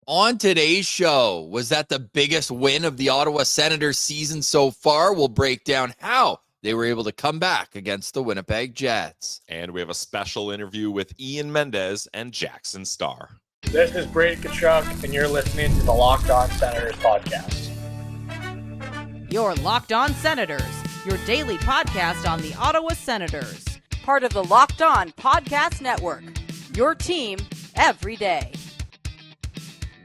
On today's show, was that the biggest win of the Ottawa Senators season so far? We'll break down how they were able to come back against the Winnipeg Jets. And we have a special interview with Ian Mendes and Jackson Starr. This is Brady Tkachuk, and you're listening to the Locked On Senators podcast. Your Locked On Senators, your daily podcast on the Ottawa Senators. Part of the Locked On Podcast Network, your team every day.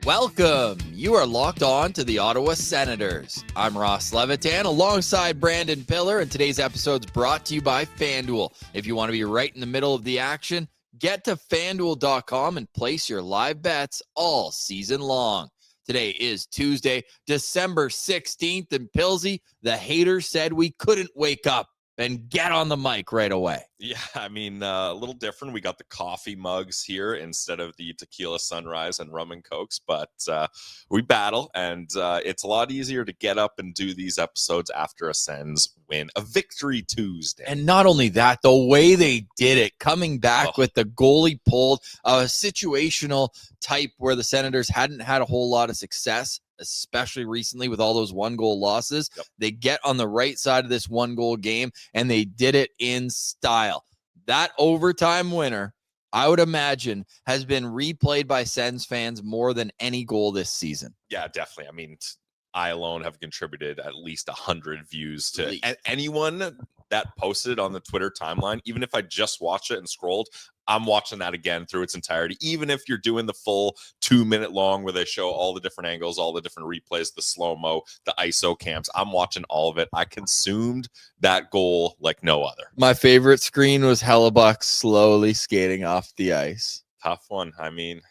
Welcome. You are locked on to the Ottawa Senators. I'm Ross Levitan alongside Brandon Piller, and today's episode is brought to you by FanDuel. If you want to be right in the middle of the action, get to FanDuel.com and place your live bets all season long. Today is Tuesday, December 16th, and Pilsy, the haters said we couldn't wake up and get on the mic right away. Yeah, I mean, a little different. We got the coffee mugs here instead of the tequila sunrise and rum and cokes, but we battle, and it's a lot easier to get up and do these episodes after a Sens win, a victory Tuesday. And not only that, the way they did it, coming back with the goalie pulled, a situational type where the Senators hadn't had a whole lot of success, especially recently with all those one-goal losses. They get on the right side of this one-goal game, and they did it in style. That overtime winner, I would imagine, has been replayed by Sens fans more than any goal this season. Yeah, definitely. I mean, I alone have contributed at least 100 views to anyone that posted on the Twitter timeline. Even if I just watched it and scrolled, I'm watching that again through its entirety. Even if you're doing the full 2-minute long where they show all the different angles, all the different replays, the slow-mo, the ISO cams, I'm watching all of it. I consumed that goal like no other. My favorite screen was Hellebuck slowly skating off the ice. Tough one. I mean,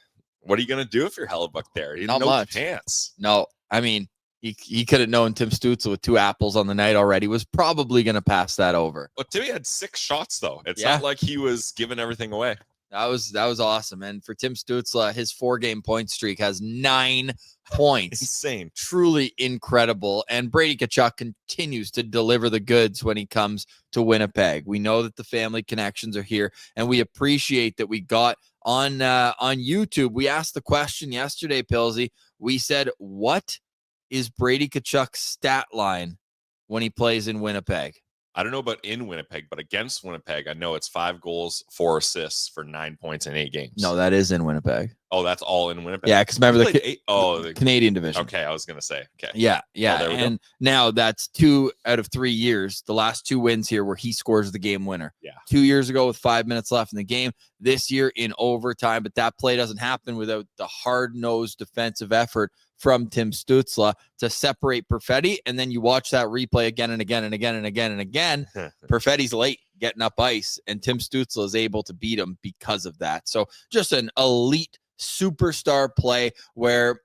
what are you going to do if you're Hellebuck there? He Not no much. chance. No, I mean, he could have known Tim Stützle with 2 apples on the night already was probably going to pass that over. Well, Timmy had 6 shots, though. It's not like he was giving everything away. That was awesome. And for Tim Stützle, his 4-game point streak has 9 points. Insane. Truly incredible. And Brady Tkachuk continues to deliver the goods when he comes to Winnipeg. We know that the family connections are here, and we appreciate that we got on YouTube. We asked the question yesterday, Pilsy. We said, what is Brady Tkachuk's stat line when he plays in Winnipeg? I don't know about in Winnipeg, but against Winnipeg, I know it's 5 goals, 4 assists for 9 points in 8 games. No, that is in Winnipeg. Oh, that's all in Winnipeg? Yeah, because remember the Canadian division. Okay, I was going to say. Okay. Yeah. Oh, and now that's 2 out of 3 years. The last 2 wins here where he scores the game winner. Yeah. 2 years ago with 5 minutes left in the game. This year in overtime, but that play doesn't happen without the hard-nosed defensive effort from Tim Stützle to separate Perfetti, and then you watch that replay again and again and again and again and again. Perfetti's late getting up ice, and Tim Stützle is able to beat him because of that. So just an elite superstar play where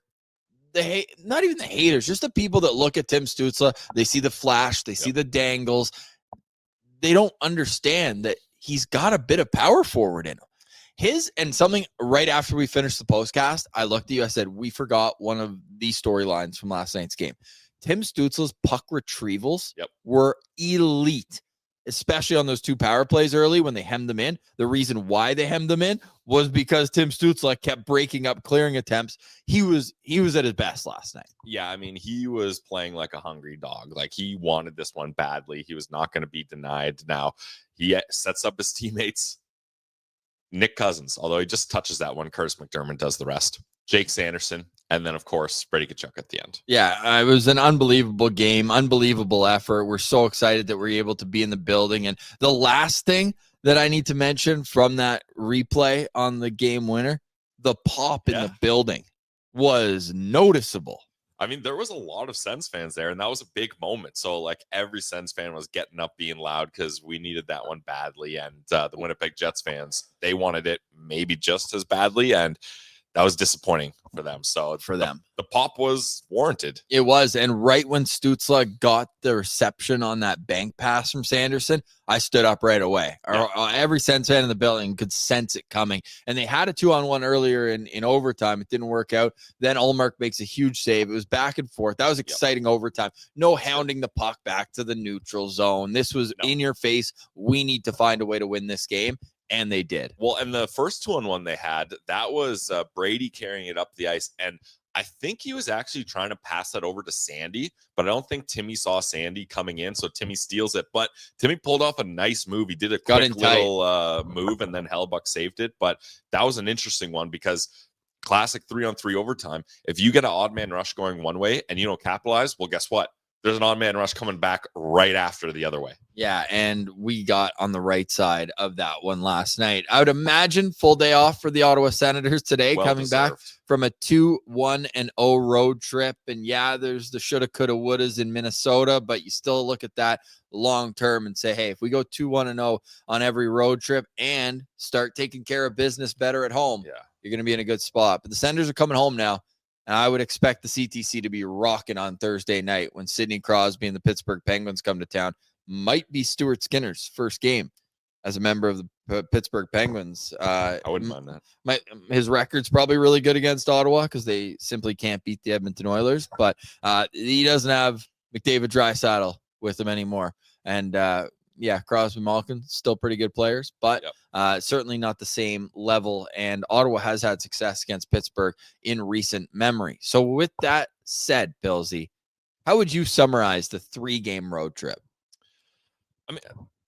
not even the haters, just the people that look at Tim Stützle, they see the flash, they see the dangles. They don't understand that he's got a bit of power forward in him. And something right after we finished the postcast, I looked at you, I said, we forgot one of these storylines from last night's game. Tim Stützle's puck retrievals were elite, especially on those 2 power plays early when they hemmed them in. The reason why they hemmed them in was because Tim Stützle kept breaking up clearing attempts. He was at his best last night. Yeah, I mean, he was playing like a hungry dog. Like, he wanted this one badly. He was not going to be denied. Now, he sets up his teammates. Nick Cousins, although he just touches that one. Curtis McDermott does the rest. Jake Sanderson, and then, of course, Brady Tkachuk at the end. Yeah, it was an unbelievable game, unbelievable effort. We're so excited that we're able to be in the building. And the last thing that I need to mention from that replay on the game winner, the pop in the building was noticeable. I mean, there was a lot of Sens fans there, and that was a big moment. So, like, every Sens fan was getting up, being loud, because we needed that one badly. And the Winnipeg Jets fans, they wanted it maybe just as badly, and that was disappointing for them. So the pop was warranted. It was. And right when Stützle got the reception on that bank pass from Sanderson, I stood up right away. Yeah. Every Sens fan in the building could sense it coming. And they had a 2-on-1 earlier in overtime. It didn't work out. Then Ullmark makes a huge save. It was back and forth. That was exciting overtime. No hounding the puck back to the neutral zone. This was in your face. We need to find a way to win this game. and they did. Well, and the first 2-on-1 they had, that was Brady carrying it up the ice. And I think he was actually trying to pass that over to Sandy, but I don't think Timmy saw Sandy coming in. So Timmy steals it. But Timmy pulled off a nice move. He did a quick little move, and then Hellbuck saved it. But that was an interesting one because classic 3-on-3 overtime. If you get an odd man rush going one way and you don't capitalize, well, guess what? There's an odd man rush coming back right after the other way. Yeah, and we got on the right side of that one last night. I would imagine full day off for the Ottawa Senators today, coming back from a 2-1-0 road trip. And yeah, there's the shoulda, coulda, wouldas in Minnesota, but you still look at that long term and say, hey, if we go 2-1-0 on every road trip and start taking care of business better at home, you're going to be in a good spot. But the Senators are coming home now. And I would expect the CTC to be rocking on Thursday night when Sidney Crosby and the Pittsburgh Penguins come to town. Might be Stuart Skinner's first game as a member of the Pittsburgh Penguins. I wouldn't mind that. His record's probably really good against Ottawa because they simply can't beat the Edmonton Oilers. But he doesn't have McDavid Draisaitl with him anymore. And Crosby, Malkin, still pretty good players, but certainly not the same level. And Ottawa has had success against Pittsburgh in recent memory. So with that said, Billsy, how would you summarize the 3-game road trip? I mean,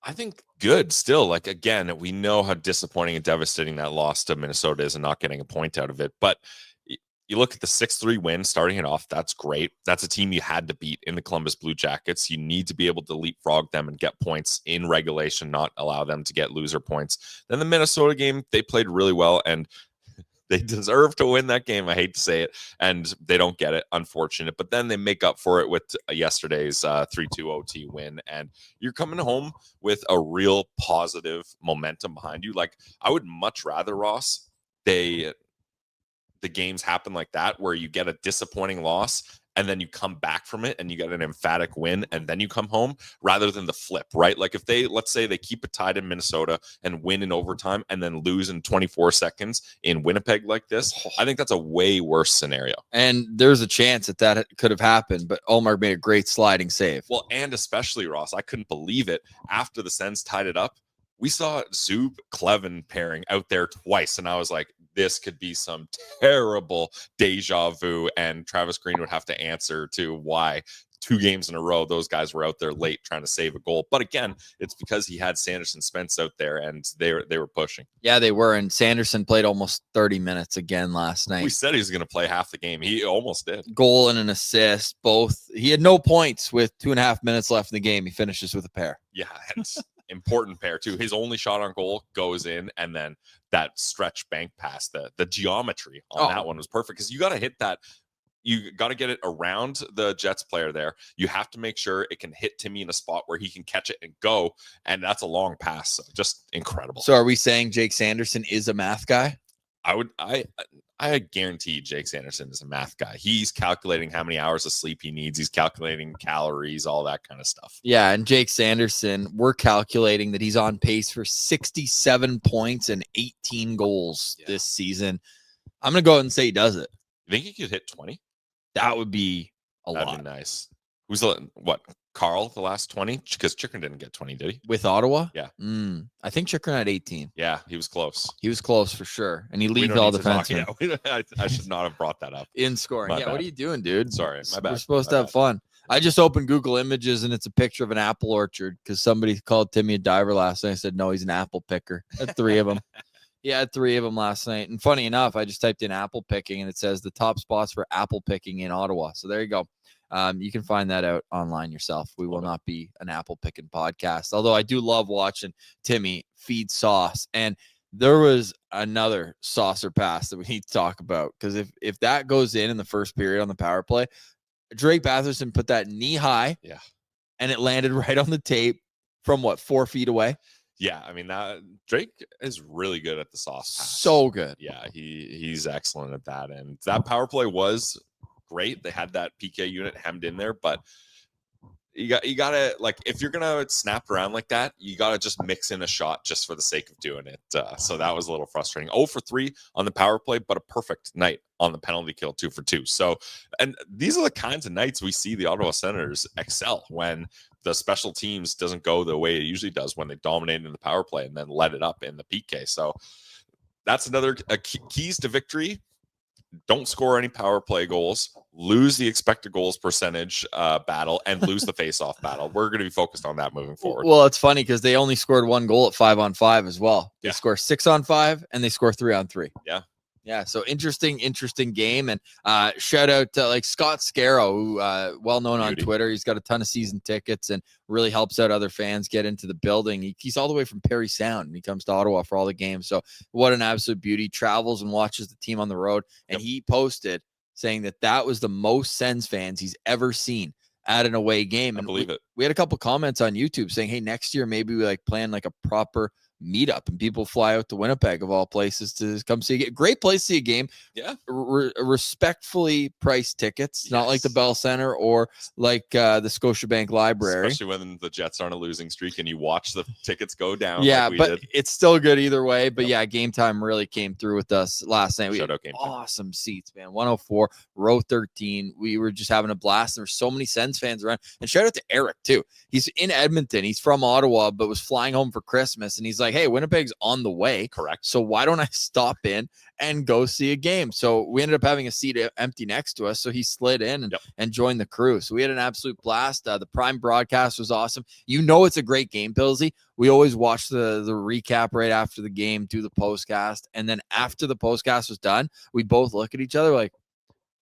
I think good still. Like, again, we know how disappointing and devastating that loss to Minnesota is and not getting a point out of it. But you look at the 6-3 win, starting it off. That's great. That's a team you had to beat in the Columbus Blue Jackets. You need to be able to leapfrog them and get points in regulation, not allow them to get loser points. Then the Minnesota game, they played really well, and they deserve to win that game. I hate to say it, and they don't get it. Unfortunate. But then they make up for it with yesterday's 3-2 OT win, and you're coming home with a real positive momentum behind you. Like, I would much rather, Ross, the games happen like that, where you get a disappointing loss and then you come back from it and you get an emphatic win and then you come home, rather than the flip, right? Like, if let's say they keep it tied in Minnesota and win in overtime and then lose in 24 seconds in Winnipeg like this, I think that's a way worse scenario. And there's a chance that could have happened, but Omar made a great sliding save. Well, and especially, Ross, I couldn't believe it. After the Sens tied it up, we saw Zub-Clevin pairing out there twice, and I was like, this could be some terrible deja vu, and Travis Green would have to answer to why 2 games in a row those guys were out there late trying to save a goal. But again, it's because he had Sanderson Spence out there, and they were pushing. Yeah, they were, and Sanderson played almost 30 minutes again last night. We said he was going to play half the game. He almost did. Goal and an assist, both. He had no points with 2.5 minutes left in the game. He finishes with a pair. Yeah, it's important pair too. His only shot on goal goes in, and then that stretch bank pass, the geometry on that one was perfect, because you got to hit that. You got to get it around the Jets player there. You have to make sure it can hit Timmy in a spot where he can catch it and go, and that's a long pass. So just incredible. So are we saying Jake Sanderson is a math guy? I guarantee Jake Sanderson is a math guy. He's calculating how many hours of sleep he needs. He's calculating calories, all that kind of stuff. Yeah, and Jake Sanderson, we're calculating that he's on pace for 67 points and 18 goals this season. I'm going to go ahead and say he does it. You think he could hit 20? That would be That'd lot. Be nice. Who's Carl the last 20? Because Chikrin didn't get 20, did he? With Ottawa? Yeah. I think Chikrin had 18. Yeah, he was close. He was close for sure. And he leads all defensemen. I should not have brought that up. In scoring. What are you doing, dude? Sorry, my bad. We're supposed to have fun. I just opened Google Images, and it's a picture of an apple orchard because somebody called Timmy a diver last night. I said, no, he's an apple picker. Had 3 of them. He had 3 of them last night. And funny enough, I just typed in apple picking, and it says the top spots for apple picking in Ottawa. So there you go. You can find that out online yourself. We will not be an apple picking podcast, although I do love watching Timmy feed sauce. And there was another saucer pass that we need to talk about, because if that goes in the first period on the power play, Drake Batherson put that knee high, and it landed right on the tape from 4 feet away. Yeah, I mean, Drake is really good at the sauce pass. So good. Yeah, he's excellent at that. And that power play was great. They had that PK unit hemmed in there, but You gotta, like, if you're gonna snap around like that, you gotta just mix in a shot just for the sake of doing it. So that was a little frustrating. 0 for 3 on the power play, but a perfect night on the penalty kill, 2 for 2. So, and these are the kinds of nights we see the Ottawa Senators excel, when the special teams doesn't go the way it usually does when they dominate in the power play and then let it up in the PK. So that's another keys to victory. Don't score any power play goals, lose the expected goals percentage battle, and lose the face-off battle. We're going to be focused on that moving forward. Well, it's funny because they only scored 1 goal at 5-on-5 as well. They score 6-on-5 and they score 3-on-3. Yeah. So interesting game. And shout out to like Scott Scarrow, who well known on Twitter. He's got a ton of season tickets and really helps out other fans get into the building. He's all the way from Parry Sound and he comes to Ottawa for all the games. So what an absolute beauty. Travels and watches the team on the road. And he posted saying that was the most Sens fans he's ever seen at an away game. And I believe it. We had a couple comments on YouTube saying, hey, next year maybe we like plan like a proper meetup and people fly out to Winnipeg of all places to come see a game. Great place to see a game. Yeah. Respectfully priced tickets, not like the Bell Center or like the Scotiabank Library. Especially when the Jets are on a losing streak and you watch the tickets go down. Yeah, like but it's still good either way. But yeah, Game Time really came through with us last night. We had awesome seats, man. 104, row 13. We were just having a blast. There were so many Sens fans around. And shout out to Eric too. He's in Edmonton. He's from Ottawa, but was flying home for Christmas. And he's like, hey, Winnipeg's on the way. Correct. So why don't I stop in and go see a game? So we ended up having a seat empty next to us. So he slid in and joined the crew. So we had an absolute blast. The Prime broadcast was awesome. You know, it's a great game, Pillsy. We always watch the recap right after the game, do the postcast. And then after the postcast was done, we both look at each other like,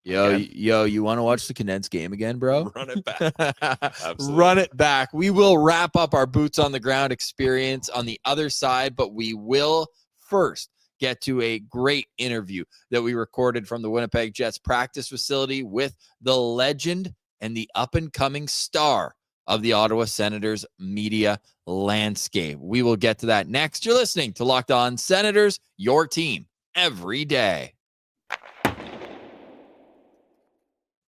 Yo, you want to watch the condensed game again, bro? Run it back. Run it back. We will wrap up our boots on the ground experience on the other side, but we will first get to a great interview that we recorded from the Winnipeg Jets practice facility with the legend and the up-and-coming star of the Ottawa Senators media landscape. We will get to that next. You're listening to Locked On Senators, your team every day.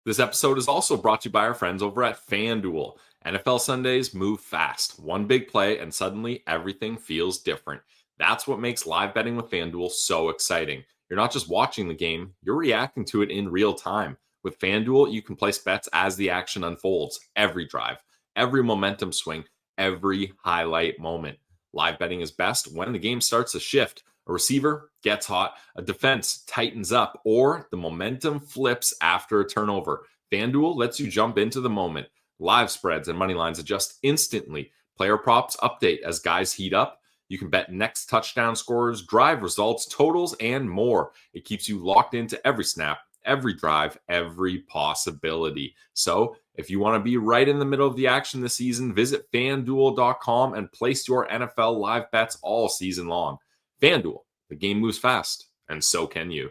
This episode is also brought to you by our friends over at FanDuel. NFL Sundays move fast. One big play and suddenly everything feels different. That's what makes live betting with FanDuel so exciting. You're not just watching the game, you're reacting to it in real time. With FanDuel, you can place bets as the action unfolds. Every drive, every momentum swing, every highlight moment. Live betting is best when the game starts to shift. A receiver gets hot, a defense tightens up, or the momentum flips after a turnover. FanDuel lets you jump into the moment. Live spreads and money lines adjust instantly. Player props update as guys heat up. You can bet next touchdown scores, drive results, totals, and more. It keeps you locked into every snap, every drive, every possibility. So if you want to be right in the middle of the action this season, visit FanDuel.com and place your NFL live bets all season long. FanDuel, the game moves fast, and so can you.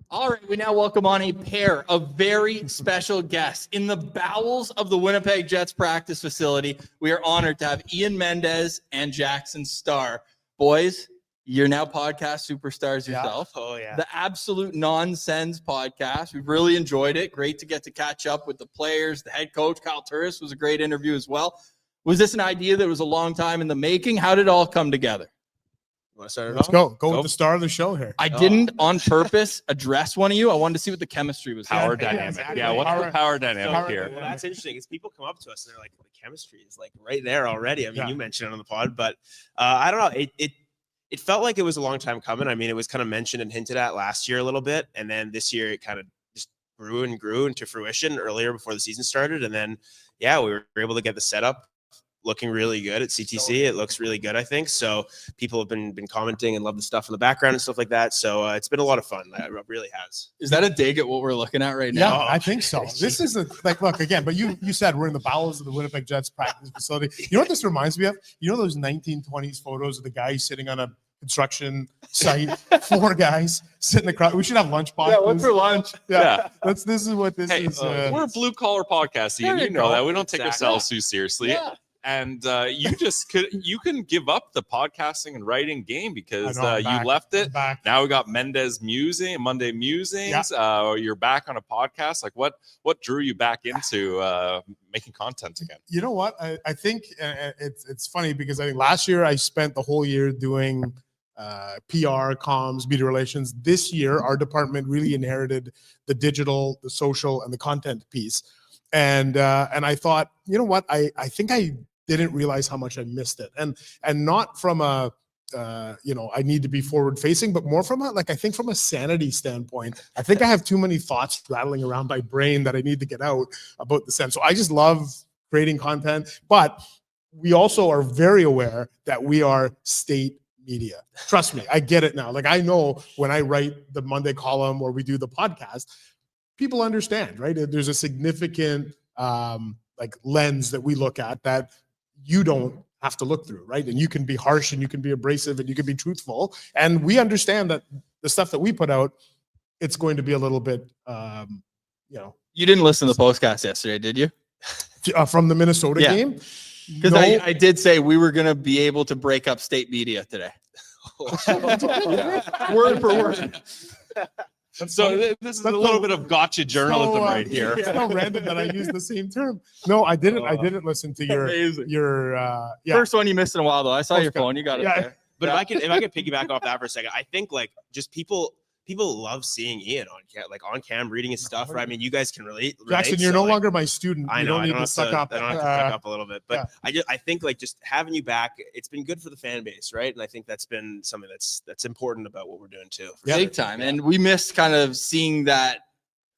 All right, we now welcome on a pair of very special guests. In the bowels of the Winnipeg Jets practice facility, we are honored to have Ian Mendes and Jackson Starr. Boys, you're now podcast superstars yourself. Oh, yeah. The Absolute Non-Sens podcast. We've really enjoyed it. Great to get to catch up with the players. The head coach, Kyle Turris, was a great interview as well. Was this an idea that was a long time in the making? How did it all come together? Want to start it Let's off? go with the star of the show here. I didn't on purpose address one of you. I wanted to see what the chemistry was. Power like. dynamic. exactly. Yeah, what's the power dynamic Power- here? Well, That's interesting. Because people come up to us and they're like, the chemistry is like right there already. I mean, you mentioned it on the pod, but I don't know. It felt like it was a long time coming. I mean, it was kind of mentioned and hinted at last year a little bit, and then this year it kind of just grew and grew into fruition earlier before the season started, and then we were able to get the setup looking really good at CTC. It looks really good, I think. So people have been commenting and love the stuff in the background and stuff like that. So it's been a lot of fun. It really has. Is that a dig at what we're looking at right Yeah, now? I think so. This is look again, but you said we're in the bowels of the Winnipeg Jets practice facility. You know what this reminds me of? You know those 1920s photos of the guy sitting on a construction site, 4 guys sitting across. We should have lunch boxes. Yeah, what's for lunch? Yeah. This is what this is. We're a blue collar podcast, Ian. You know that. We don't take ourselves too seriously. Yeah. and you can give up the podcasting and writing game because I know, I'm you back. left it. I'm back. Now we got Mendes Monday Musings. You're back on a podcast. Like what drew you back into making content again? You know what? I think it's funny because I think last year I spent the whole year doing PR, comms, media relations. This year, our department really inherited the digital, the social, and the content piece. And I thought, you know what? I think I didn't realize how much I missed it, and not from a I need to be forward facing, but more from I think from a sanity standpoint. I think I have too many thoughts rattling around my brain that I need to get out about the Sens. So I just love creating content, but we also are very aware that we are state media. Trust me, I get it now. Like I know when I write the Monday column or we do the podcast, people understand, right? There's a significant lens that we look at that you don't have to look through, right? And you can be harsh and you can be abrasive and you can be truthful. And we understand that the stuff that we put out, it's going to be a little bit, You didn't listen to the podcast yesterday, did you? From the Minnesota game. Because I did say we were going to be able to break up state media today. Word for word. So this is a little bit of gotcha journalism right here. It's so random that I use the same term. No, I didn't. I didn't listen to your First one you missed in a while though. I saw your phone. You got it. Yeah. There. But if I could piggyback off that for a second, I think just people love seeing Ian on cam reading his stuff. Right? I mean, you guys can relate. Jackson, you're no longer my student. I You know. don't I need don't to have suck up. I don't have to suck up a little bit, but I think just having you back, it's been good for the fan base, right? And I think that's been something that's important about what we're doing too. Big time. And we missed kind of seeing that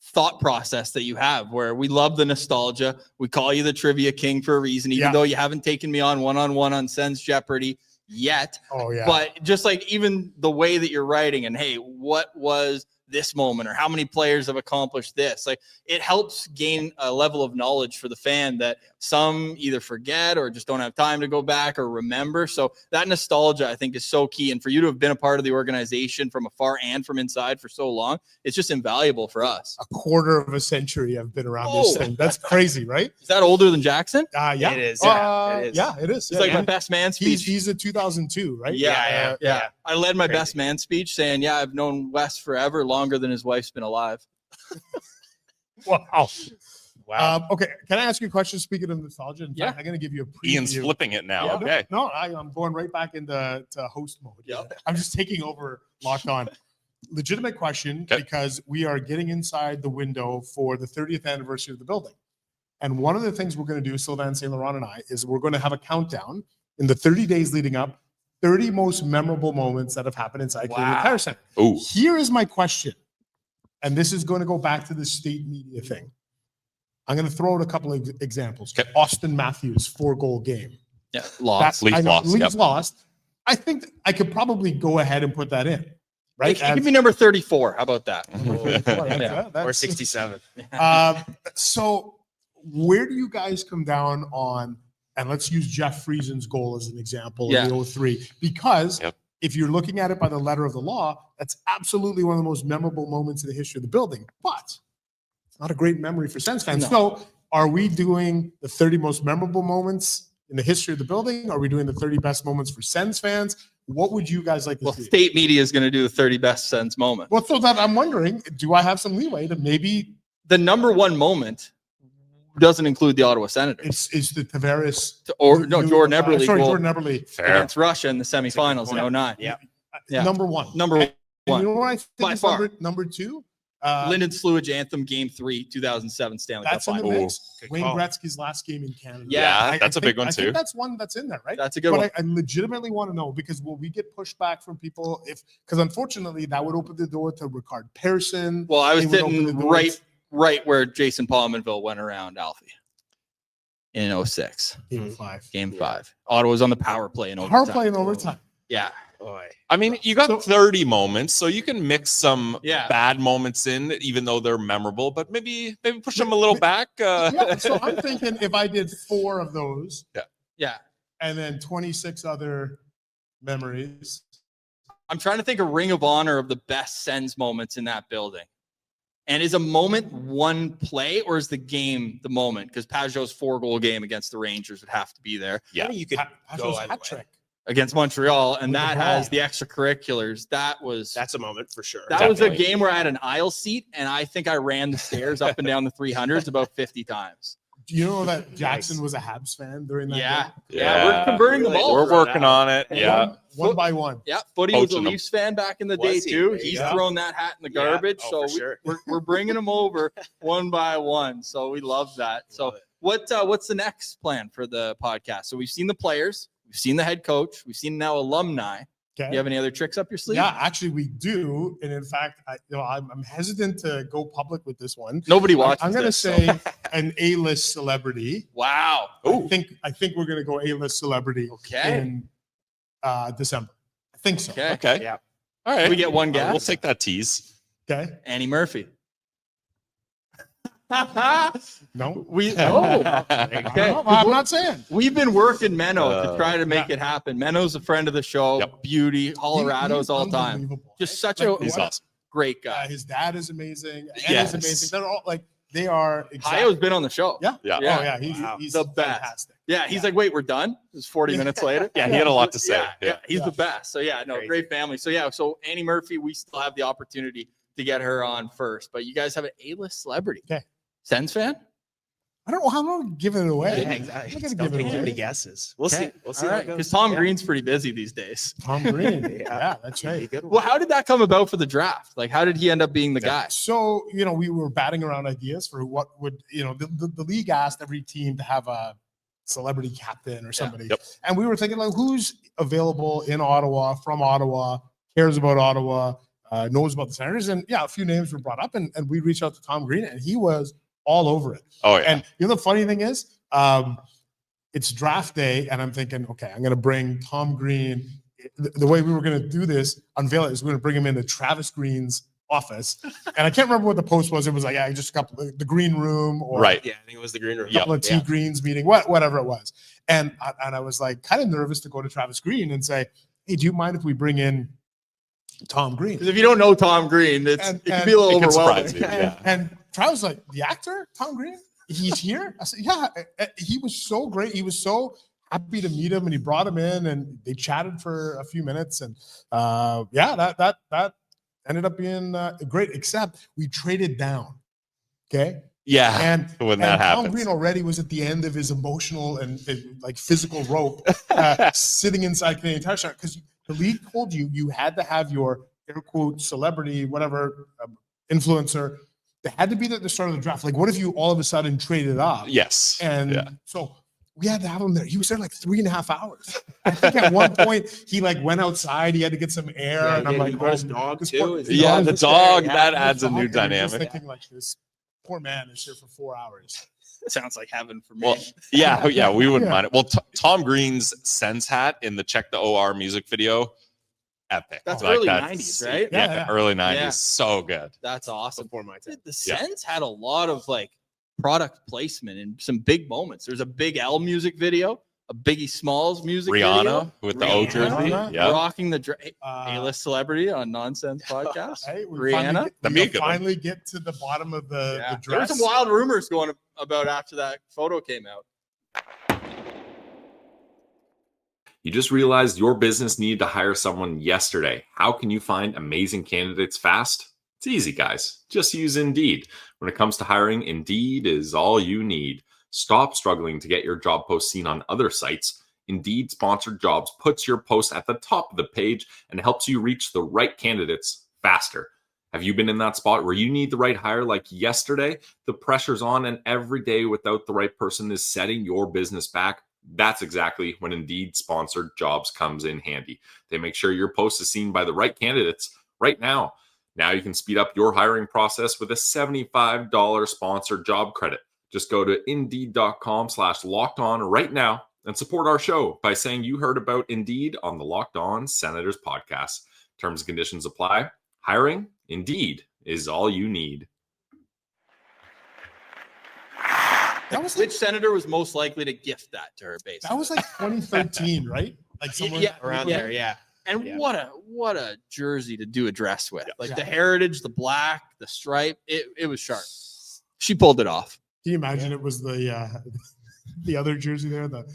thought process that you have where we love the nostalgia. We call you the trivia king for a reason, even though you haven't taken me on one-on-one on Sens Jeopardy yet. Oh yeah. But just even the way that you're writing and hey, what was this moment or how many players have accomplished this? It helps gain a level of knowledge for the fan that some either forget or just don't have time to go back or remember. So that nostalgia, I think, is so key. And for you to have been a part of the organization from afar and from inside for so long, it's just invaluable for us. A quarter of a century I've been around this thing. That's crazy, right? Is that older than Jackson? Yeah. It is. It is. It's my best man speech. He's a 2002, right? Yeah. I led my best man speech saying, I've known Wes forever, longer than his wife's been alive. Wow. Okay. Can I ask you a question? Speaking of nostalgia, in fact, I'm going to give you a preview. Ian's flipping it now. Yeah, Okay. No, I'm going right back into host mode. Yep. I'm just taking over Locked On. Legitimate question, because we are getting inside the window for the 30th anniversary of the building. And one of the things we're going to do, Sylvain St. Laurent and I, is we're going to have a countdown in the 30 days leading up, 30 most memorable moments that have happened inside Canadian Tire Center. Ooh. Here is my question. And this is going to go back to the state media thing. I'm going to throw out a couple of examples. Okay. Austin Matthews 4-goal game. Yeah, lost. Leafs lost. I think I could probably go ahead and put that in. Right? Give me number 34. How about that? Or 67. So where do you guys come down on, and let's use Jeff Friesen's goal as an example in the 03, because if you're looking at it by the letter of the law, that's absolutely one of the most memorable moments in the history of the building, but it's not a great memory for Sens fans. No. So are we doing the 30 most memorable moments in the history of the building? Are we doing the 30 best moments for Sens fans? What would you guys like to see? State media is going to do the 30 best Sens moments. Well, so that I'm wondering, do I have some leeway to maybe the number one moment doesn't include the Ottawa Senators. It's the Tavares Jordan Eberle goal Jordan Eberle against Russia in the semifinals in 09. Yeah. Number one. Number And one. you know what I think By is far. number two? Lyndon Slewage Anthem Game 3, 2007 Stanley Cup That's in the Final. mix. Good Wayne call. Gretzky's last game in Canada. Yeah, that's a big one I too. think that's one that's in there, right? That's a good But one. I legitimately want to know, because will we get pushback from people because unfortunately that would open the door to Ricard Pearson. Well, I was It would open the sitting door right where Jason Palmanville went around Alfie in 06. Game 5. Game 5. Ottawa's on the power play in overtime. Power play in overtime. Yeah. Boy. I mean, you got 30 moments, so you can mix some Yeah. bad moments in, even though they're memorable, but maybe push them a little back. Yeah, so I'm thinking if I did 4 of those Yeah. and then 26 other memories. I'm trying to think of Ring of Honor of the best Sens moments in that building. And is a moment one play, or is the game the moment? Because Pajot's 4-goal game against the Rangers would have to be there. Yeah. I think you could go either way. trick. Against Montreal, and With the that ball. has the extracurriculars. That's a moment for sure. That was a Definitely. game where I had an aisle seat, and I think I ran the stairs up and down the 300s about 50 times. Do you know that Jackson was a Habs fan during that? Yeah. game? Yeah, we're converting the ball. We're working on it. Yeah. One by one. Yeah, Footy was a Poaching 'em. Leafs fan back in the Was day he? too. There you He's go. thrown that hat in the Yeah. garbage, Oh, so for sure. we're bringing him over one by one. So we love that. So Love it. what's the next plan for the podcast? So we've seen the players, we've seen the head coach, we've seen now alumni. Okay. Do you have any other tricks up your sleeve? Yeah, actually, we do. And in fact, I'm hesitant to go public with this one. Nobody watches. I'm going to this, so- say an A-list celebrity. wow. I think we're going to go A-list celebrity Okay. in December. I think so. Okay. Okay. Yeah. All right. We get one We'll guess. take that tease. Okay. Annie Murphy. No. we Okay. I'm not saying. We've been working Menno to Uh, try to make it happen. Menno's a friend of the show. Yep. Beauty, Colorado's He's all time. unbelievable. Just Like, such a He's what- awesome. great guy. His dad is amazing. Annie's Yes. amazing. They're all like they are. Hayo's been on the show. Yeah. Yeah. Oh yeah. Wow. He's The best. fantastic. Yeah, he's like, wait, we're done. It was 40 minutes later. Yeah, he had a lot to say. Yeah, he's Yeah. the best. So yeah, no, Crazy. great family. So yeah, so Annie Murphy, we still have the opportunity to get her on first, but you guys have an A-list celebrity. Okay. Sens fan? I don't know how I'm going to give it away. Yeah, exactly. I'm not Don't gonna give take it too away. many guesses. We'll see. We'll see All how right, it goes. because Tom Yeah. Green's pretty busy these days. Tom Green. Yeah. Yeah, that's Be a right. good one. Well, how did that come about for the draft? Like, how did he end up being the guy? So, we were batting around ideas for what would, the league asked every team to have a celebrity captain or somebody. Yep. And we were thinking, like, who's available in Ottawa, from Ottawa, cares about Ottawa, knows about the Senators. And yeah, a few names were brought up, and we reached out to Tom Green, and he was all over it. Oh yeah. And the funny thing is, it's draft day, and I'm thinking, okay, I'm going to bring Tom Green. The way we were going to do this, unveil it, is we're going to bring him into Travis Green's office. And I can't remember what the post was. It was like, yeah, just a couple, the green room, or Right. Yeah, I think it was the green room. Yep. couple of T Greens meeting, whatever it was. And I was like kind of nervous to go to Travis Green and say, hey, do you mind if we bring in Tom Green? Because if you don't know Tom Green, it can be a little It can overwhelming. surprise you. Yeah. And Travis was like, the actor, Tom Green? He's here? I said, yeah. He was so great. He was so happy to meet him, and he brought him in, and they chatted for a few minutes. And that ended up being great, except we traded down. Okay. Yeah. And When and that Tom happens. Green already was at the end of his emotional and like physical rope, sitting inside Canadian Tire Shop, because the league told you had to have your air quote celebrity, whatever, influencer. They had to be at the start of the draft. Like, what if you all of a sudden traded up? Yes. And yeah. so we had to have him there. He was there like 3.5 hours. I think at one point he like went outside. He had to get some air, Yeah, and I'm he like, brought his oh, dog this too. poor- His Yeah, dog the was there. dog, Yeah. that adds a dog, new and I'm just dynamic. thinking like, this poor man is here for 4 hours. Sounds like heaven for me. Well, yeah, we wouldn't Yeah. mind it. Well, Tom Green's Sens hat in the Check the OR music video, epic. That's Like, early that's- 90s, right? Yeah, Yeah. early 90s. Yeah. So good. That's awesome. Before my time. The Yeah. Sens had a lot of like product placement and some big moments. There's a Big L music video, a Biggie Smalls music Rihanna video. with the O jersey. Rihanna. Yeah. Rocking the Uh, A-list celebrity on Nonsense Podcast. Hey, we Rihanna? That'd be a we good one. finally get to the bottom of the Yeah. There were dress. some wild rumors going about after that photo came out. You just realized your business needed to hire someone yesterday. How can you find amazing candidates fast? It's easy, guys. Just use Indeed. When it comes to hiring, Indeed is all you need. Stop struggling to get your job post seen on other sites. Indeed Sponsored Jobs puts your post at the top of the page and helps you reach the right candidates faster. Have you been in that spot where you need the right hire like yesterday? The pressure's on, and every day without the right person is setting your business back. That's exactly when Indeed Sponsored Jobs comes in handy. They make sure your post is seen by the right candidates right now. Now you can speed up your hiring process with a $75 sponsored job credit. Just go to Indeed.com/lockedon right now and support our show by saying you heard about Indeed on the Locked On Senators podcast. Terms and conditions apply. Hiring, Indeed, is all you need. That was like, Which senator was most likely to gift that to her, basically? that was like 2013, right? Like someone Yeah, Around Yeah. there, yeah. And Yeah. what a jersey to do a dress with. Like the heritage, the black, the stripe, it was sharp. She pulled it off. Can you imagine it was the other jersey there, the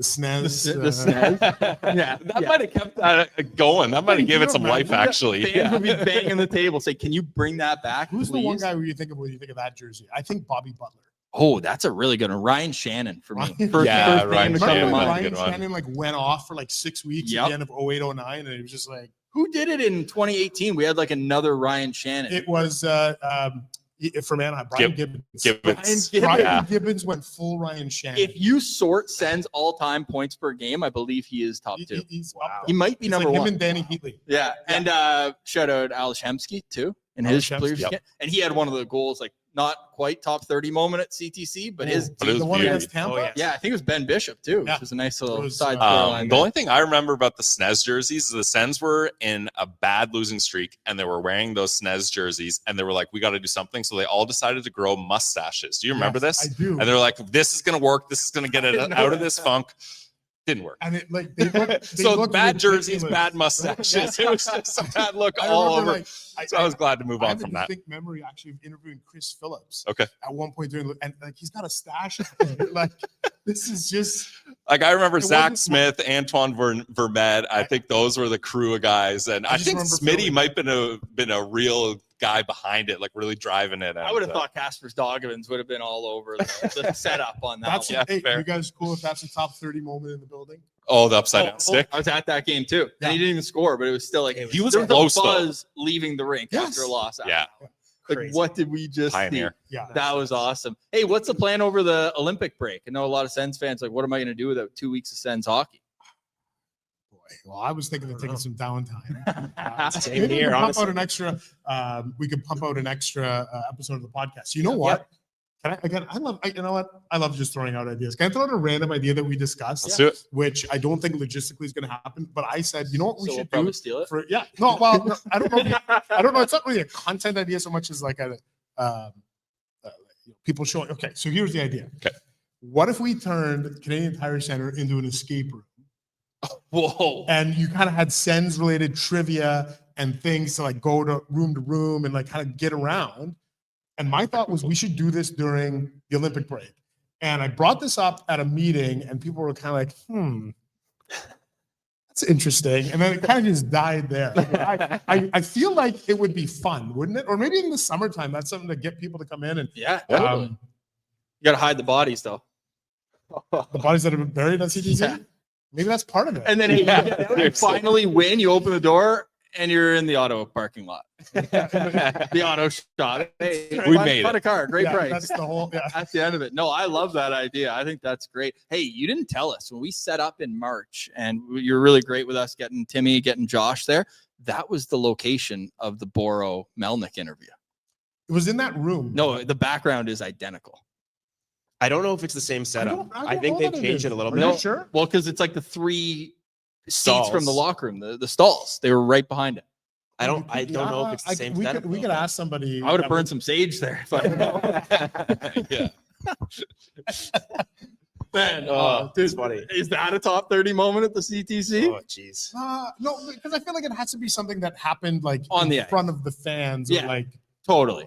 SNES? The SNES. Yeah. That might have kept that going. That might have given it some life, actually. Fans would be banging the table, say, "Can you bring that back?" Who's please? the one guy where you think of when you think of that jersey? I think Bobby Butler. Oh, that's a really good one. Ryan Shannon for me. Ryan- First Yeah, name Ryan to come to Shannon. mind. That's a Ryan good one. Shannon like went off for like 6 weeks Yep. at the end of 08-09, and it was just like Who did it in 2018? We had like another Ryan Shannon. it was from Anaheim. Brian Gibbons. Gibbons. Brian Yeah. Gibbons went full Ryan Shannon. If you sort Sens all-time points per game, I believe he is top two. He's Wow. up He there. might be He's number like him one. and Danny Heatley. Yeah, and shout out Alex Hemsky too, in his Alex Hemsky, players. yep. And he had one of the goals, like not quite top 30 moment at CTC, but his But it was the one beauty. against Tampa. Oh, yeah. yeah, I think it was Ben Bishop too, Yeah. which was a nice little It was, side uh, storyline. The only thing I remember about the SNES jerseys is the Sens were in a bad losing streak and they were wearing those SNES jerseys and they were like, we got to do something. So they all decided to grow mustaches. Do you remember Yes, this? I do. And they're like, this is going to work. This is going to get it out of this funk. Didn't work. And it like they look, So bad jerseys, ridiculous. bad mustaches. It was just a bad look I all remember, over. like, So I was glad to move I on have a from that. distinct memory actually of interviewing Chris Phillips. Okay. At one point during, and like he's got a stash. Like this is just Like I remember It Zach wasn't- Smith, Antoine Vermette. I think those were the crew of guys, and I I just think remember Smitty feeling- might been a real guy behind it, like really driving it. I would have and, thought Casper's Dogovins would have been all over the setup on that that's one. Yeah, hey, fair. you guys cool if that's the top 30 moment in the building? Oh, the upside down stick. I was at that game too, Yeah. and he didn't even score, but it was still like He was there close, a though. buzz leaving the rink Yes. after a loss. Yeah, Like, Crazy. what did we just pioneer. Yeah. see? That was awesome. Hey, what's the plan over the Olympic break? I know a lot of Sens fans like, what am I going to do without 2 weeks of Sens hockey? Boy, well, I was thinking of taking some downtime. Same Maybe we here, could pump honestly. out an extra. We could pump out an extra episode of the podcast. You know what? Can I again? You know what? I love just throwing out ideas. Can I throw out a random idea that we discussed, Let's do it. which I don't think logistically is going to happen? But I said, you know what we So we'll should probably do steal it. for no. Well, no, I don't know. I don't know. It's not really a content idea so much as like a people showing. Okay, so here's the idea. Okay. What if we turned Canadian Tire Center into an escape room? Whoa. And you kind of had Sens related trivia and things to like go to room and like kind of get around. And my thought was we should do this during the Olympic break. And I brought this up at a meeting and people were kind of like, that's interesting. And then it kind of just died there. I feel like it would be fun, wouldn't it? Or maybe in the summertime, that's something to get people to come in and Yeah, totally. um, You got to hide the bodies though. the bodies that have been buried on CTC. Yeah. Maybe that's part of it. And then you finally win. You open the door and you're in the Ottawa parking lot. The auto shot. Hey, We buy- made buy it. a car. Great Yeah, price. that's the whole. Yeah. That's the end of it. No, I love that idea. I think that's great. Hey, you didn't tell us when we set up in March, and you're really great with us getting Timmy, getting Josh there. That was the location of the Boro Melnick interview. It was in that room. No, the background is identical. I don't know if it's the same setup. I don't think know they've that it changed is. it a little Are bit. you sure? Well, because it's like the three seats from the Stalls. locker room, the stalls. They were right behind it. I don't know if it's the same we setup. could, we could ask somebody. I would that have burned some sage there. If I Yeah. Man, Oh, dude, it's funny. is that a top 30 moment at the CTC? Oh, jeez. No, because I feel like it has to be something that happened like On in the ice. front of the fans. Yeah. Or like, Totally.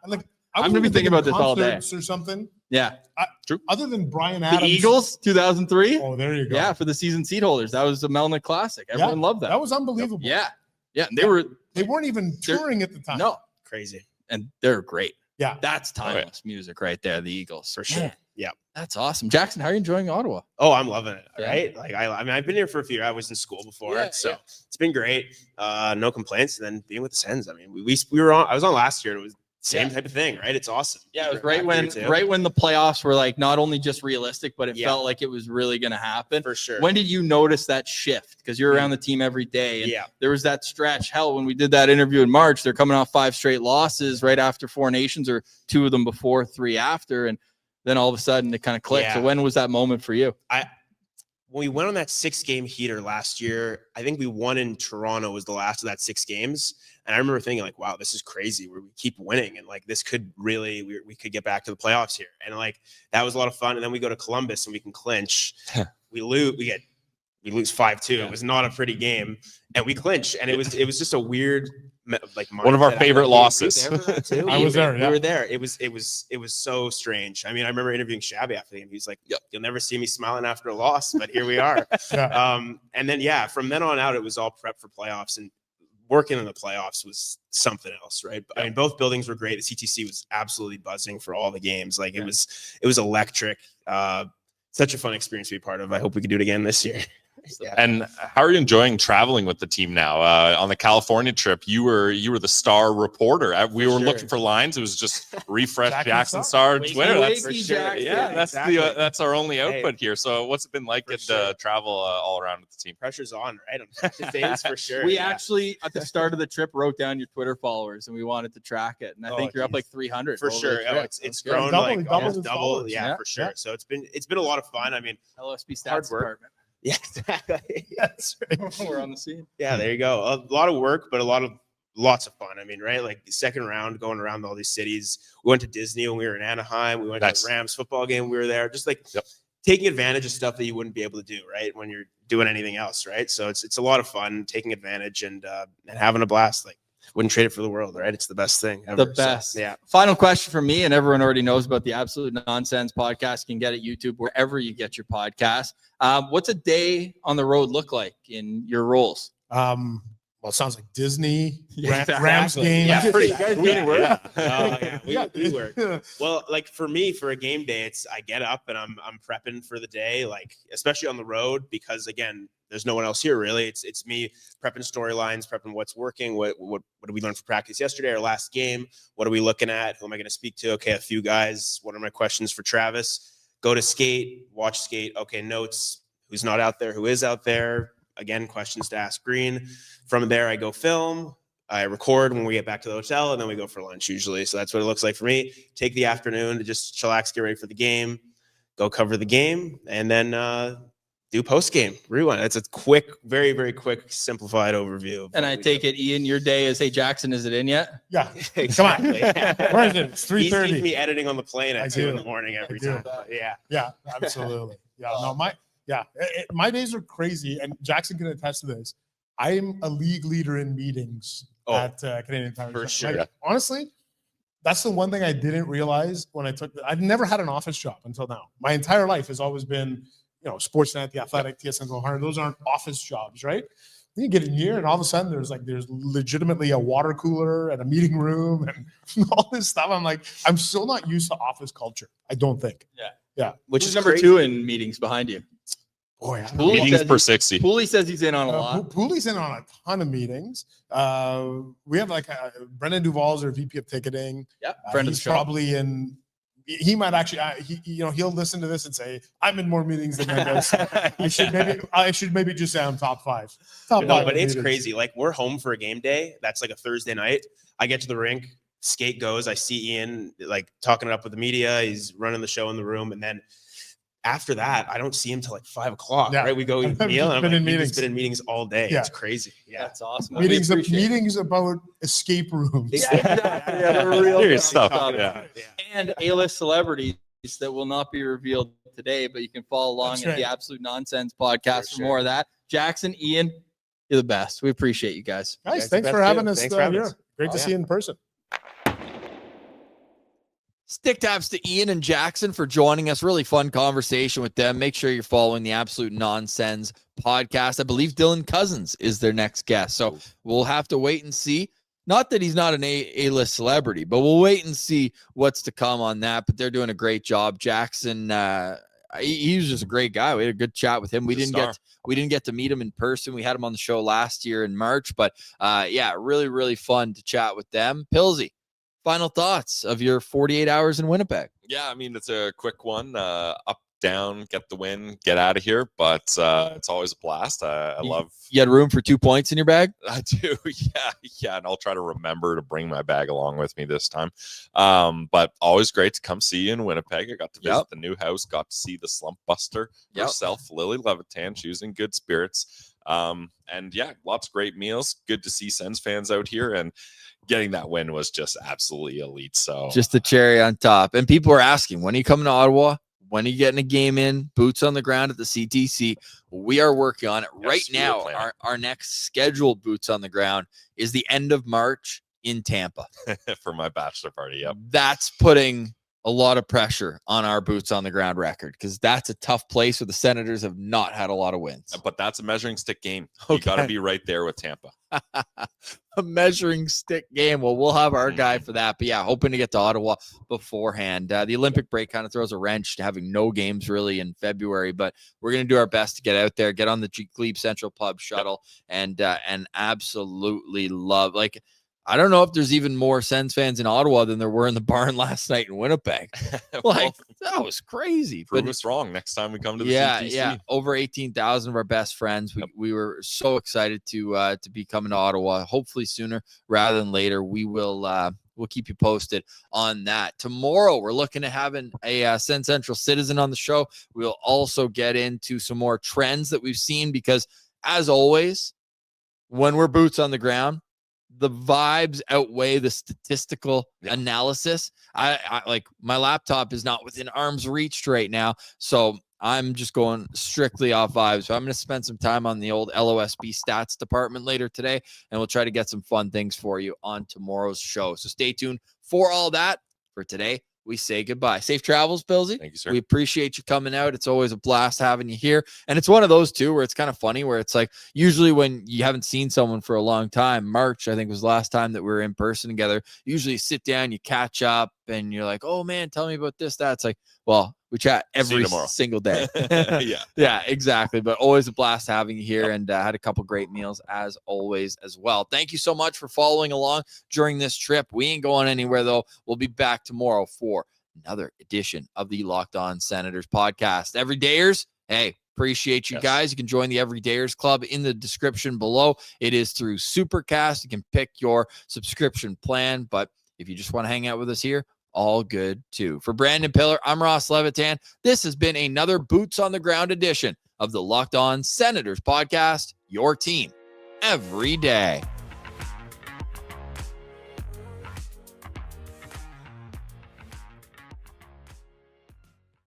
like I'm gonna be thinking about this all day. concerts or something. Yeah. Other than Brian The Adams. Eagles, 2003. Oh, there you go. Yeah, for the season seat holders. That was the Melnick Classic. Everyone loved that. That was unbelievable. Yeah. Yeah. And they were, They weren't even They're- touring at the time. no, Crazy. and they're great. Yeah. That's timeless music right there. The Eagles. For sure. Man, Yeah. that's awesome. Jackson, how are you enjoying Ottawa? Oh, I'm loving it. Yeah. Right. Like I mean, I've been here for a few years. I was in school before, Yeah, so yeah. it's been great. No complaints. And then being with the Sens, I mean, we were on. I was on last year, and it was same Yeah. type of thing, right? It's awesome. Yeah, it was Back here, too. right when the playoffs were like not only just realistic, but it Yeah. felt like it was really going to happen. For sure. When did you notice that shift? Because you're around the team every day. And Yeah. there was that stretch. Hell, when we did that interview in March, they're coming off 5 straight losses right after 4 Nations, or 2 of them before, 3 after. And then all of a sudden it kind of clicked. So Yeah. when was that moment for you? When we went on that 6-game heater last year, I think we won in Toronto was the last of that 6 games. And I remember thinking like, wow, this is crazy where we keep winning. And like, this could really, we could get back to the playoffs here. And like, that was a lot of fun. And then we go to Columbus and we can clinch. We lose, we get we lose 5-2. It was not a pretty game, and we clinch. And it was just a weird, like, One of our mindset favorite after the game. losses. Were you there for that too? I was there. We Yeah. were there. It was so strange. I mean, I remember interviewing Shabby after the game. He's like, "You'll never see me smiling after a loss, but here we are." Yeah. And then from then on out, it was all prep for playoffs, and working in the playoffs was something else, right? I mean, both buildings were great. The CTC was absolutely buzzing for all the games. Like it was electric. Such a fun experience to be part of. I hope we can do it again this year. And how are you enjoying traveling with the team now? On the California trip, you were the Star reporter. We were looking for lines. It was just refresh Jackson Star on Twitter. That's our only output here. So what's it been like to travel all around with the team? Pressure's on, right? On practice days for sure. We actually at the start of the trip wrote down your Twitter followers, and we wanted to track it. And I think you're up like 300 for sure. It's grown like almost double. Yeah, for sure. So it's been a lot of fun. I mean, LSP stats hard work. department. Yeah, exactly. That's right. We're on the scene. Yeah, there you go. A lot of work, but lots of fun. I mean, right? Like the second round, going around all these cities. We went to Disney when we were in Anaheim. We went to the Rams football game. We were there, just like taking advantage of stuff that you wouldn't be able to do, right? When you're doing anything else, right? So it's a lot of fun taking advantage and having a blast. Like, wouldn't trade it for the world, right? It's the best thing ever. The best. So, yeah. Final question from me, and everyone already knows about the Absolute Nonsense podcast. You can get it YouTube wherever you get your podcast. What's a day on the road look like in your roles? Well, it sounds like Disney, Exactly. Rams game. Yeah, pretty good. We work. Well, like for me, for a game day, I get up and I'm prepping for the day, like especially on the road, because again, there's no one else here really. It's me prepping storylines, prepping what's working, what did we learn for practice yesterday, our last game, what are we looking at, who am I going to speak to? Okay, a few guys. What are my questions for Travis? Go to skate, watch skate. Okay, notes. Who's not out there? Who is out there? Again, questions to ask Green. From there, I go film. I record when we get back to the hotel, and then we go for lunch usually. So that's what it looks like for me. Take the afternoon to just chillax, get ready for the game, go cover the game, and then do post-game rewind. That's a quick, very, very quick, simplified overview. And I take it, Ian, your day is, hey, Jackson, is it in yet? Yeah. Exactly. Where is it? It's He sees 3:30. me editing on the plane I at 2 do. in the morning every I do. time. Yeah. Yeah, absolutely. Yeah, no, my days are crazy, and Jackson can attest to this. I am a league leader in meetings at Canadian Tire. for sure. Like, honestly, that's the one thing I didn't realize when I took. I've never had an office job until now. My entire life has always been, Sportsnet, The Athletic, TSN 100. Those aren't office jobs, right? Then you get in here, and all of a sudden, there's legitimately a water cooler and a meeting room and all this stuff. I'm like, I'm still not used to office culture. I don't think. Yeah. Which Who's is number crazy. 2 in meetings behind you? Boy, I don't Pooley Meetings says per he- 60. Pooley says he's in on a lot. Pooley's in on a ton of meetings. We have Brendan Duval's our VP of ticketing. Yep. Friend of the He's show. probably in. He might actually, he'll listen to this and say, "I'm in more meetings than Mendes." I should maybe just say I'm top 5. Top 5 No, but it's meetings. crazy. Like we're home for a game day. That's like a Thursday night. I get to the rink, skate goes. I see Ian like talking it up with the media. He's running the show in the room, and then after that, I don't see him till like 5 o'clock. Yeah. Right? We go eat a I've meal, and I'm been like, in he's meetings. been in meetings all day. Yeah. It's crazy. Yeah. That's awesome. Meetings about escape rooms. Serious stuff. Yeah. And A-list celebrities that will not be revealed today, but you can follow along That's at the right. Absolute Nonsense podcast for sure. more of that. Jackson, Ian, you're the best. We appreciate you guys. Guys, Guys, thanks the for best having too. us Thanks for having here. us. Great to see you in person. Stick taps to Ian and Jackson for joining us. Really fun conversation with them. Make sure you're following the Absolute Nonsense podcast. I believe Dylan Cousins is their next guest. So we'll have to wait and see. Not that he's not an A-list celebrity, but we'll wait and see what's to come on that. But they're doing a great job. Jackson, he was just a great guy. We had a good chat with him. We didn't get to meet him in person. We had him on the show last year in March, but really, really fun to chat with them. Pilsy, final thoughts of your 48 hours in Winnipeg. Yeah, I mean, it's a quick one. Up, down, get the win, get out of here. But it's always a blast. I love. You had room for 2 points in your bag? I do. Yeah. And I'll try to remember to bring my bag along with me this time. But always great to come see you in Winnipeg. I got to visit the new house, got to see the slump buster herself, Lily Levitan. She was in good spirits. And yeah, lots of great meals. Good to see Sens fans out here, and getting that win was just absolutely elite. So Just the cherry on top. And people are asking, when are you coming to Ottawa? when are you getting a game in? Boots on the ground at the CTC. We are working on it right we are now. planning. Our next scheduled boots on the ground is the end of March in Tampa. For my bachelor party. Yep. That's putting a lot of pressure on our boots on the ground record because that's a tough place where the Senators have not had a lot of wins. But that's a measuring stick game. You got to be right there with Tampa. A measuring stick game. Well, we'll have our guy for that. But yeah, hoping to get to Ottawa beforehand. The Olympic break kind of throws a wrench to having no games really in February, but we're going to do our best to get out there, get on the GLEBE Central Pub shuttle, and absolutely love. Like, I don't know if there's even more Sens fans in Ottawa than there were in the barn last night in Winnipeg. Like, that was crazy. Prove us wrong next time we come to the CTC. Yeah. Over 18,000 of our best friends. We were so excited to be coming to Ottawa. Hopefully sooner rather than later. We'll keep you posted on that. Tomorrow, we're looking at having a Sens Central citizen on the show. We'll also get into some more trends that we've seen because, as always, when we're boots on the ground, the vibes outweigh the statistical analysis. I like, my laptop is not within arm's reach right now, so I'm just going strictly off vibes. So I'm going to spend some time on the old LOSB stats department later today, and we'll try to get some fun things for you on tomorrow's show. So stay tuned for all that. For today, we say goodbye. Safe travels, Billsy. Thank you, sir. We appreciate you coming out. It's always a blast having you here. And it's one of those too, where it's kind of funny, where it's like, usually when you haven't seen someone for a long time, March, I think was the last time that we were in person together. Usually you sit down, you catch up, and you're like, oh man, tell me about this, that. It's like, well, we chat every single day. Yeah, exactly. But always a blast having you here, and had a couple great meals as always as well. Thank you so much for following along during this trip. We ain't going anywhere though. We'll be back tomorrow for another edition of the Locked On Senators podcast. Everydayers, hey, appreciate you guys. You can join the Everydayers Club in the description below. It is through Supercast. You can pick your subscription plan, but if you just want to hang out with us here, all good too. For Brandon Piller, I'm Ross Levitan. This has been another Boots on the Ground edition of the Locked On Senators podcast, your team every day.